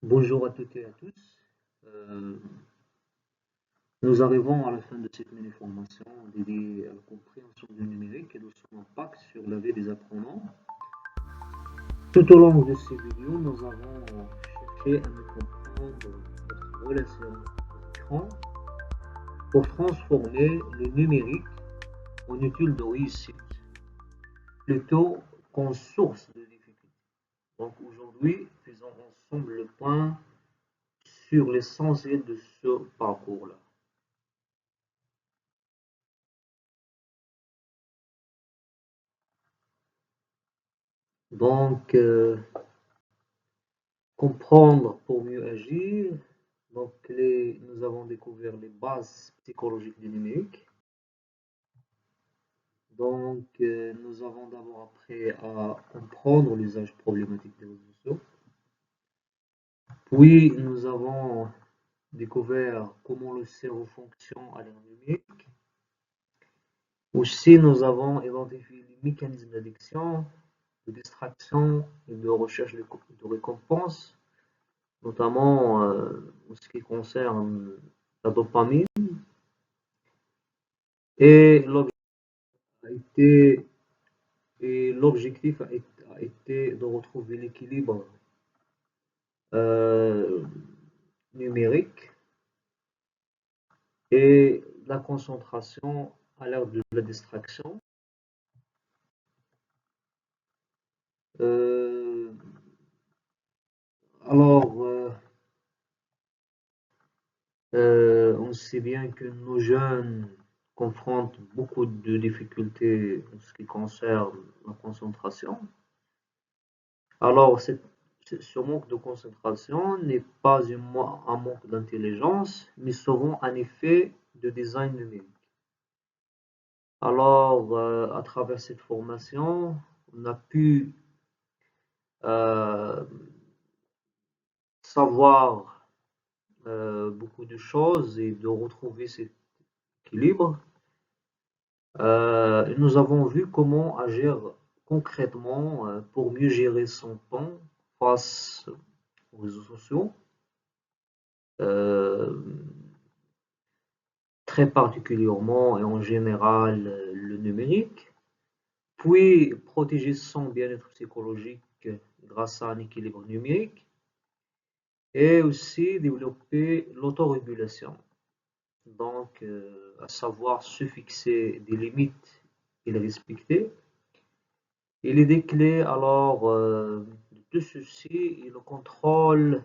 Bonjour à toutes et à tous. Euh, Nous arrivons à la fin de cette mini-formation dédiée à la compréhension du numérique et de son impact sur la vie des apprenants. Tout au long de ces vidéos, nous avons cherché à mieux comprendre notre relation aux écrans pour transformer le numérique en outil de réussite plutôt qu'en source de difficultés. Donc aujourd'hui, faisons ensemble le point sur l'essentiel de ce parcours-là. Donc, comprendre pour mieux agir. Donc, nous avons découvert les bases psychologiques du numérique. Donc, nous avons d'abord appris à comprendre l'usage problématique des réseaux sociaux. Puis, nous avons découvert comment le cerveau fonctionne à l'ère numérique. Aussi, nous avons identifié les mécanismes d'addiction, de distraction et de recherche de récompense, notamment en ce qui concerne la dopamine. Et été, l'objectif a été de retrouver l'équilibre euh, numérique et la concentration à l'ère de la distraction. Euh, alors, on sait bien que nos jeunes confrontent beaucoup de difficultés en ce qui concerne la concentration. Alors, ce manque de concentration n'est pas un manque d'intelligence, mais souvent un effet de design numérique. Alors, à travers cette formation, on a pu euh, savoir beaucoup de choses et de retrouver cet équilibre. Nous avons vu comment agir concrètement pour mieux gérer son temps face aux réseaux sociaux. Euh, Très particulièrement et en général le numérique, puis protéger son bien-être psychologique grâce à un équilibre numérique et aussi développer l'autorégulation. Donc, à savoir se fixer des limites et les respecter. Et l'idée clé alors de tout ceci et le contrôle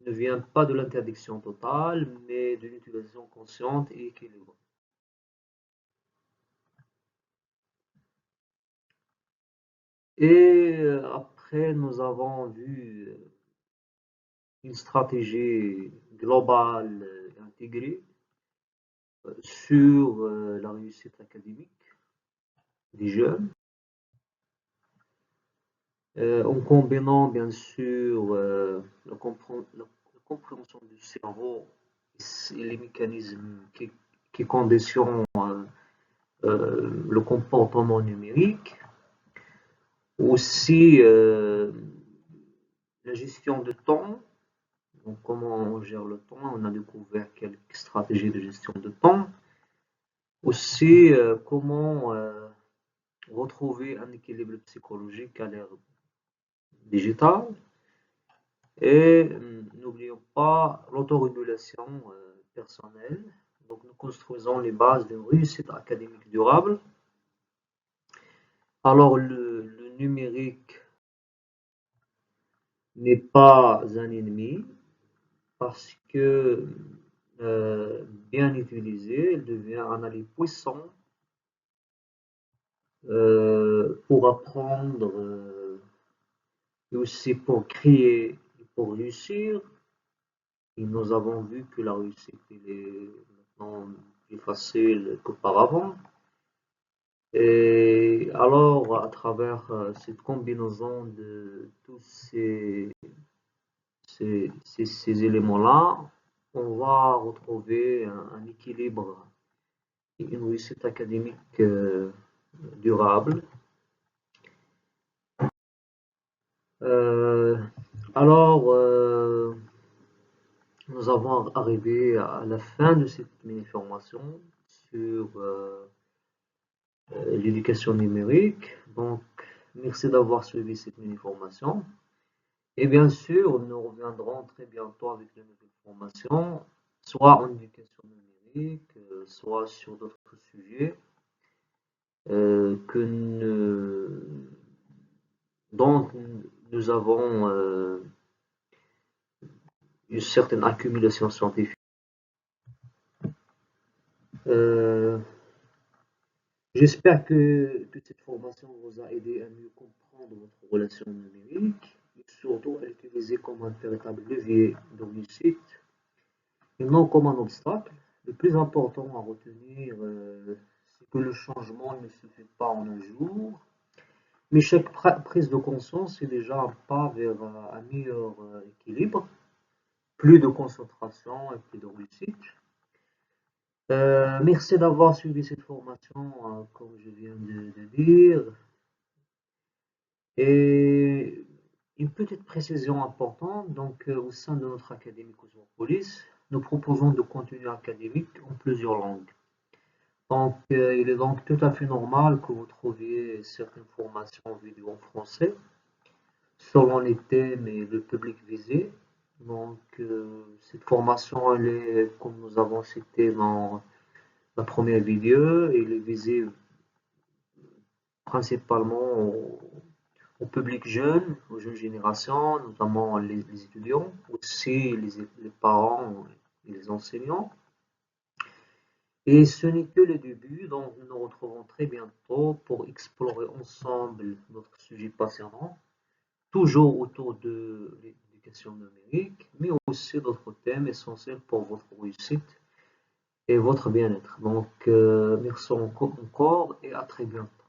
ne vient pas de l'interdiction totale, mais d'une utilisation consciente et équilibrée. Et après, nous avons vu une stratégie globale et intégrée sur la réussite académique des jeunes, en combinant bien sûr la compréhension du cerveau et les mécanismes qui conditionnent le comportement numérique, aussi la gestion de temps. Donc, comment on gère le temps? On a découvert quelques stratégies de gestion de temps. Aussi, comment retrouver un équilibre psychologique à l'ère digitale. Et n'oublions pas l'autorégulation personnelle. Donc, nous construisons les bases d'une réussite académique durable. Alors, le numérique n'est pas un ennemi parce que bien utilisé, il devient un allié puissant pour apprendre et aussi pour créer et pour réussir. Et nous avons vu que la réussite est maintenant plus facile qu'auparavant. Et alors, à travers cette combinaison de tous ces éléments-là, on va retrouver un équilibre et une réussite académique durable. Euh, alors, nous avons arrivé à la fin de cette mini-formation sur l'éducation numérique. Donc, merci d'avoir suivi cette mini-formation. Et bien sûr, nous reviendrons très bientôt avec de nouvelles formations, soit en éducation numérique, soit sur d'autres sujets dont nous avons une certaine accumulation scientifique. J'espère que cette formation vous a aidé à mieux comprendre votre relation numérique et surtout à l'utiliser comme un véritable levier de réussite et non comme un obstacle. Le plus important à retenir, c'est que le changement ne se fait pas en un jour, mais chaque prise de conscience est déjà un pas vers un meilleur équilibre, plus de concentration et plus de réussite. Merci d'avoir suivi cette formation, comme je viens de dire. Et une petite précision importante, donc au sein de notre académie Cosmopolis, nous proposons de contenu académique en plusieurs langues. Donc, il est donc tout à fait normal que vous trouviez certaines formations vidéo en français, selon les thèmes et le public visé. Donc, cette formation, elle est, comme nous avons cité dans la première vidéo, elle est visée principalement au public jeune, aux jeunes générations, notamment les étudiants, aussi les parents et les enseignants. Et ce n'est que le début, donc nous nous retrouvons très bientôt pour explorer ensemble notre sujet passionnant, toujours autour de l'éducation numérique, mais aussi d'autres thèmes essentiels pour votre réussite et votre bien-être. Donc, merci encore et à très bientôt.